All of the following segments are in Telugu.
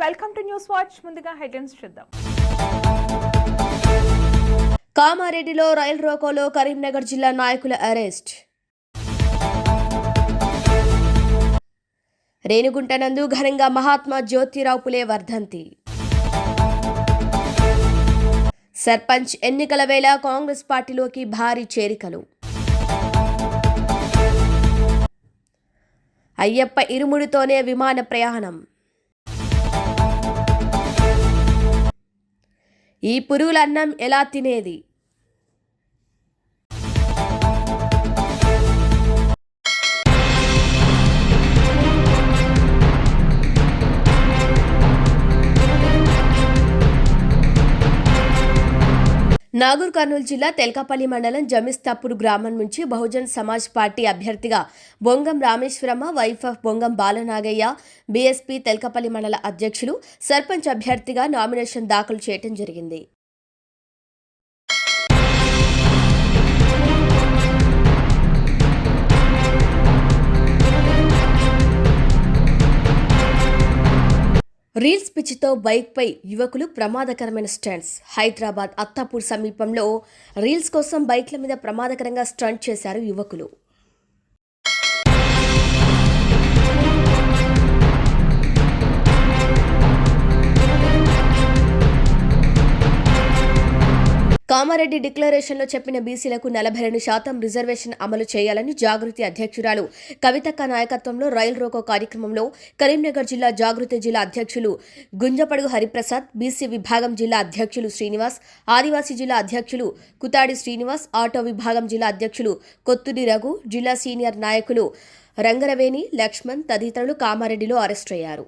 Welcome to news watch. ముందుగా హెడ్లైన్స్ చూద్దాం. కామారెడ్డిలో రైలు రోకోలో కరీంనగర్ జిల్లా నాయకుల అరెస్ట్. రేణిగుంట నందు ఘనంగా మహాత్మా జ్యోతిరావు పులే వర్ధంతి. సర్పంచ్ ఎన్నికల వేళ కాంగ్రెస్ పార్టీలోకి భారీ చేరికలు. అయ్యప్ప ఇరుముడితోనే విమాన ప్రయాణం. ఈ పురుగులన్నం ఎలా తినేది? నాగూర్ కర్నూలు జిల్లా తెల్కపల్లి మండలం జమిస్తాపూర్ గ్రామం నుంచి బహుజన్ సమాజ్ పార్టీ అభ్యర్థిగా Bongam Rameshwaramma, wife of Bongam Balanagaiah, BSP Telkapalli మండల అధ్యక్షులు, సర్పంచ్ అభ్యర్థిగా నామినేషన్ దాఖలు చేయడం జరిగింది. రీల్స్ పిచ్చితో బైక్పై యువకులు ప్రమాదకరమైన స్టంట్స్. హైదరాబాద్ అత్తాపూర్ సమీపంలో రీల్స్ కోసం బైక్ల మీద ప్రమాదకరంగా స్టంట్ చేశారు యువకులు. కామారెడ్డి డిక్లరేషన్లో చెప్పిన బీసీలకు 42% రిజర్వేషన్ అమలు చేయాలని జాగృతి అధ్యక్షురాలు కవితక్క నాయకత్వంలో రైలు రోకో కార్యక్రమంలో కరీంనగర్ జిల్లా జాగృతి జిల్లా అధ్యక్షులు గుంజపడుగు హరిప్రసాద్, బీసీ విభాగం జిల్లా అధ్యక్షులు శ్రీనివాస్, ఆదివాసీ జిల్లా అధ్యక్షులు కుతాడి శ్రీనివాస్, ఆటో విభాగం జిల్లా అధ్యక్షులు కొత్తూరి రఘు, జిల్లా సీనియర్ నాయకులు రంగరవేణి, లక్ష్మణ్ తదితరులు కామారెడ్డిలో అరెస్టయ్యారు.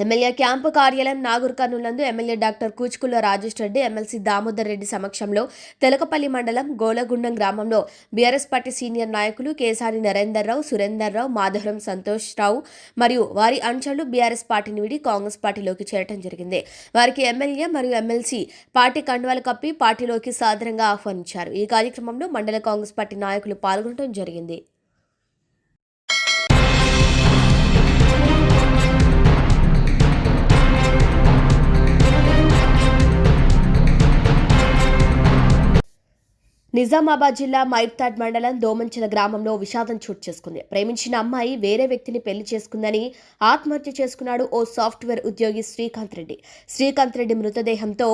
ఎమ్మెల్యే క్యాంపు కార్యాలయం నాగూర్ కర్నూలు నందు MLA doctor Kuchukulla Rajesh Reddy, MLC Damodar Reddy సమక్షంలో తెలకపల్లి మండలం గోలగుండం గ్రామంలో బీఆర్ఎస్ పార్టీ సీనియర్ నాయకులు కేసాని నరేందర్రావు, సురేందర్రావు, మాధవరం సంతోష్ రావు మరియు వారి అనుచరులు బీఆర్ఎస్ పార్టీని వీడి కాంగ్రెస్ పార్టీలోకి చేరటం జరిగింది. వారికి ఎమ్మెల్యే మరియు ఎమ్మెల్సీ పార్టీ కండువాలు కప్పి పార్టీలోకి సాదరంగా ఆహ్వానించారు. ఈ కార్యక్రమంలో మండల కాంగ్రెస్ పార్టీ నాయకులు పాల్గొనడం జరిగింది. నిజామాబాద్ జిల్లా మైర్తాడ్ మండలం దోమంచెల గ్రామంలో విషాదం చోటు చేసుకుంది. ప్రేమించిన అమ్మాయి వేరే వ్యక్తిని పెళ్లి చేసుకుందని ఆత్మహత్య చేసుకున్నాడు ఓ సాఫ్ట్వేర్ ఉద్యోగి శ్రీకాంత్ రెడ్డి. శ్రీకాంత్ రెడ్డి మృతదేహంతో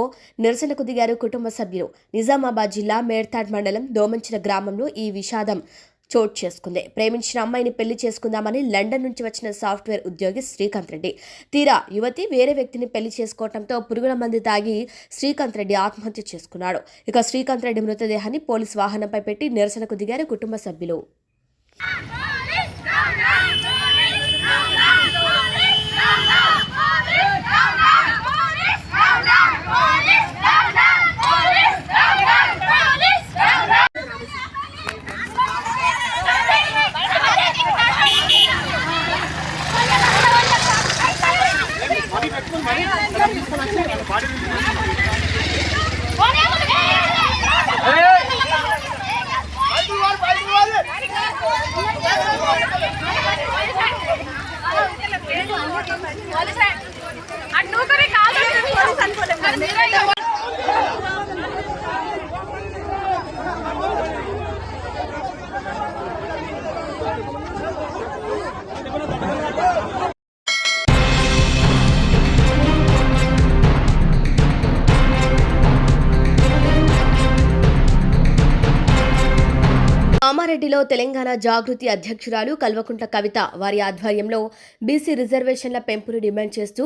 నిరసనకు దిగారు కుటుంబ సభ్యులు. నిజామాబాద్ జిల్లా మైర్తాడ్ మండలం దోమంచెల గ్రామంలో ఈ విషాదం చోటు చేసుకుంది. ప్రేమించిన అమ్మాయిని పెళ్లి చేసుకుందామని లండన్ నుంచి వచ్చిన సాఫ్ట్వేర్ ఉద్యోగి శ్రీకాంత్ రెడ్డి. తీరా యువతి వేరే వ్యక్తిని పెళ్లి చేసుకోవడంతో పురుగుల మందు తాగి శ్రీకాంత్ రెడ్డి ఆత్మహత్య చేసుకున్నాడు. ఇక శ్రీకాంత్ రెడ్డి మృతదేహాన్ని పోలీసు వాహనంపై పెట్టి నిరసనకు దిగారు కుటుంబ సభ్యులు. కామారెడ్డిలో తెలంగాణ జాగృతి అధ్యక్షురాలు కల్వకుంట్ల కవిత వారి ఆధ్వర్యంలో బీసీ రిజర్వేషన్ల పెంపును డిమాండ్ చేస్తూ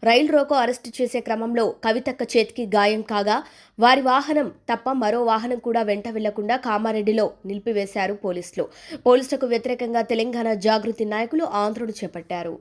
రైలు రోకో అరెస్టు చేసే క్రమంలో కవితక్క చేతికి గాయం కాగా వారి వాహనం తప్ప మరో వాహనం కూడా వెంట వెళ్లకుండా కామారెడ్డిలో నిలిపివేశారు పోలీసులు. పోలీసులకు వ్యతిరేకంగా తెలంగాణ జాగృతి నాయకులు ఆందోళన చేపట్టారు.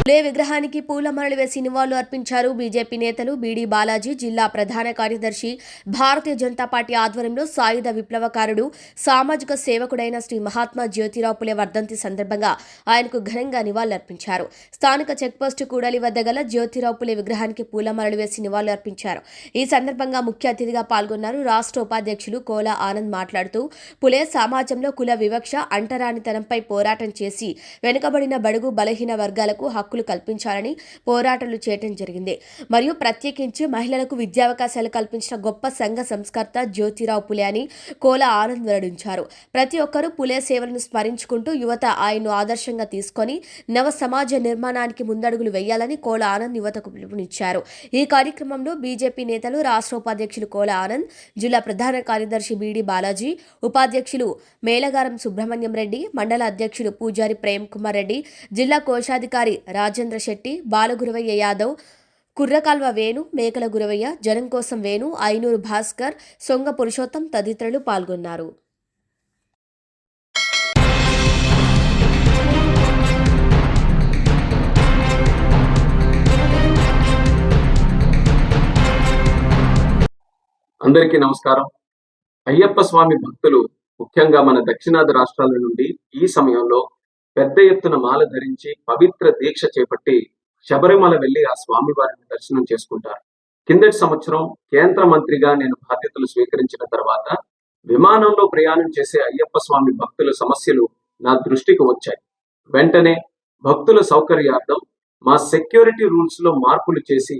పులే విగ్రహానికి పూలమాలలు వేసి నివాళులు అర్పించారు బీజేపీ నేతలు. బీడీ బాలాజీ జిల్లా ప్రధాన కార్యదర్శి భారతీయ జనతా పార్టీ ఆధ్వర్యంలో సాయుధ విప్లవకారుడు సామాజిక సేవకుడైన శ్రీ మహాత్మా జ్యోతిరావు పులే వర్ధంతి సందర్భంగా ఆయనకు ఘనంగా నివాళులర్పించారు. స్థానిక చెక్పోస్టు కూడలి వద్ద గల జ్యోతిరావు పులే విగ్రహానికి పూలమాలలు వేసి నివాళులు అర్పించారు. ఈ సందర్భంగా ముఖ్య అతిథిగా పాల్గొన్నారు రాష్ట్ర ఉపాధ్యక్షులు కోలా ఆనంద్. మాట్లాడుతూ పులే సమాజంలో కుల వివక్ష అంటరానితనంపై పోరాటం చేసి వెనుకబడిన బడుగు బలహీన వర్గాలకు హక్కులు కల్పించాలని పోరాటాలు చేయడం జరిగింది. మరియు ప్రత్యేకించి మహిళలకు విద్యావకాశాలు కల్పించిన గొప్ప సంఘ సంస్కర్త జ్యోతిరావు పులే అని కోలా ఆనంద్ వెల్లడించారు. ప్రతి ఒక్కరూ పులే సేవలను స్మరించుకుంటూ యువత ఆయన్ను ఆదర్శంగా తీసుకొని నవ సమాజ నిర్మాణానికి ముందడుగులు వేయాలని కోలా ఆనంద్ యువతకు పిలుపునిచ్చారు. ఈ కార్యక్రమంలో బీజేపీ నేతలు రాష్ట్ర ఉపాధ్యక్షులు కోలా ఆనంద్, జిల్లా ప్రధాన కార్యదర్శి బీడీ బాలాజీ, ఉపాధ్యక్షులు మేలగారం సుబ్రహ్మణ్యం రెడ్డి, మండల అధ్యక్షులు పూజారి ప్రేమ్ కుమార్ రెడ్డి, జిల్లా కోశాధికారి రాజేంద్ర శెట్టి, బాలగురవయ్య యాదవ్, కుర్రకాల్వ వేణు, మేకల గురవయ్య, జనం కోసం వేణు, ఐనూరు భాస్కర్, సొంగ పురుషోత్తం తదితరులు పాల్గొన్నారు. అందరికీ నమస్కారం. అయ్యప్ప స్వామి భక్తులు ముఖ్యంగా మన దక్షిణాది రాష్ట్రాల నుండి ఈ సమయంలో పెద్ద ఎత్తున మాల ధరించి పవిత్ర దీక్ష చేపట్టి శబరిమల వెళ్లి ఆ స్వామి వారిని దర్శనం చేసుకుంటారు. కిందటి సంవత్సరం కేంద్ర మంత్రిగా నేను బాధ్యతలు స్వీకరించిన తర్వాత విమానంలో ప్రయాణం చేసే అయ్యప్ప స్వామి భక్తుల సమస్యలు నా దృష్టికి వచ్చాయి. వెంటనే భక్తుల సౌకర్యార్థం మా సెక్యూరిటీ రూల్స్ లో మార్పులు చేసి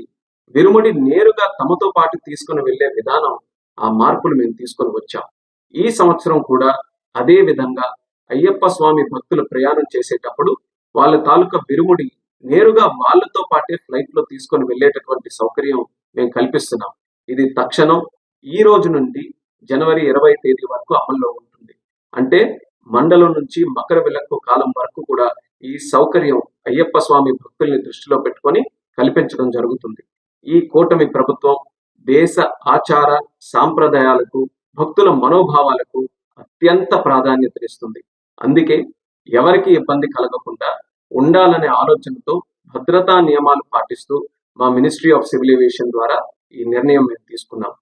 విరుముడి నేరుగా తమతో పాటు తీసుకుని వెళ్లే విధానం, ఆ మార్పులు మేము తీసుకొని వచ్చాం. ఈ సంవత్సరం కూడా అదే విధంగా అయ్యప్ప స్వామి భక్తులు ప్రయాణం చేసేటప్పుడు వాళ్ళ తాలూకా విరుముడి నేరుగా వాళ్ళతో పాటే ఫ్లైట్ లో తీసుకొని వెళ్లేటటువంటి సౌకర్యం మేము కల్పిస్తున్నాం. ఇది తక్షణం ఈ రోజు నుండి జనవరి 20 తేదీ వరకు అమల్లో ఉంటుంది. అంటే మండలం నుంచి మకర విలక్కు కాలం వరకు కూడా ఈ సౌకర్యం అయ్యప్ప స్వామి భక్తుల్ని దృష్టిలో పెట్టుకొని కల్పించడం జరుగుతుంది. ఈ కూటమి ప్రభుత్వం దేశ ఆచార సాంప్రదాయాలకు, భక్తుల మనోభావాలకు అత్యంత ప్రాధాన్యతనిస్తుంది. అందుకే ఎవరికి ఇబ్బంది కలగకుండా ఉండాలనే ఆలోచనతో భద్రతా నియమాలు పాటిస్తూ మా మినిస్ట్రీ ఆఫ్ సివిల్ ఏవియేషన్ ద్వారా ఈ నిర్ణయం మేము తీసుకున్నాం.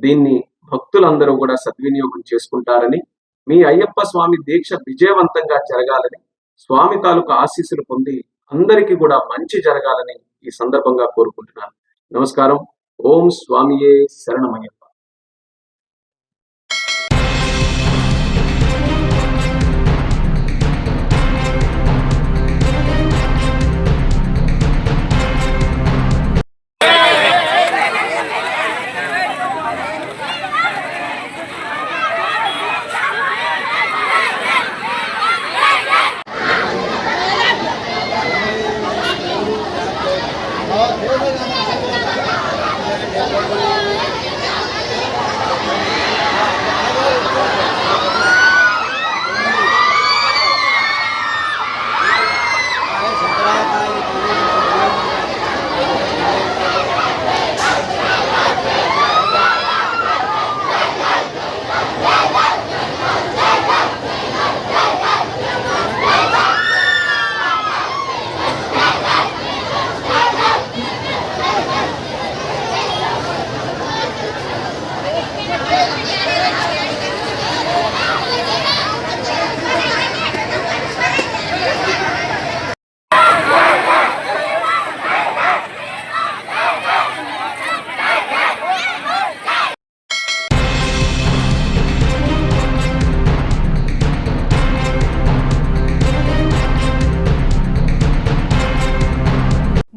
దీన్ని భక్తులందరూ కూడా సద్వినియోగం చేసుకుంటారని, మీ అయ్యప్ప స్వామి దీక్ష విజయవంతంగా జరగాలని, స్వామి తాలూకు ఆశీస్సులు పొంది అందరికీ కూడా మంచి జరగాలని ఈ సందర్భంగా కోరుకుంటున్నాను. నమస్కారం. ఓం స్వామియే శరణమయ్యప్ప.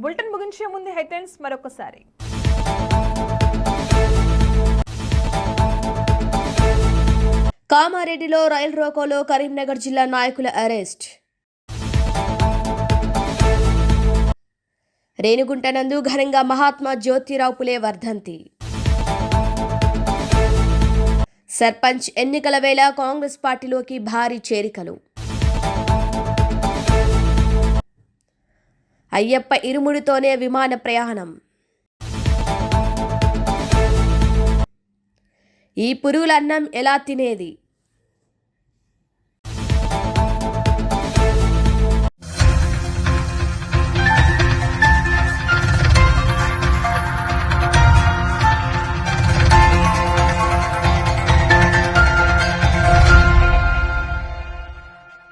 బులెటిన్ ముగించే ముందు హెడ్లైన్స్ మరొకసారి. కామారెడ్డిలో రైలు రోకోలో కరీంనగర్ జిల్లా నాయకుల అరెస్ట్. రేణిగుంట నందు ఘనంగా మహాత్మా జ్యోతిరావు పులే వర్ధంతి. సర్పంచ్ ఎన్నికల వేళ కాంగ్రెస్ పార్టీలోకి భారీ చేరికలు. అయ్యప్ప ఇరుముడితోనే విమాన ప్రయాణం. ఈ పురుగుల అన్నం ఎలా తినేది?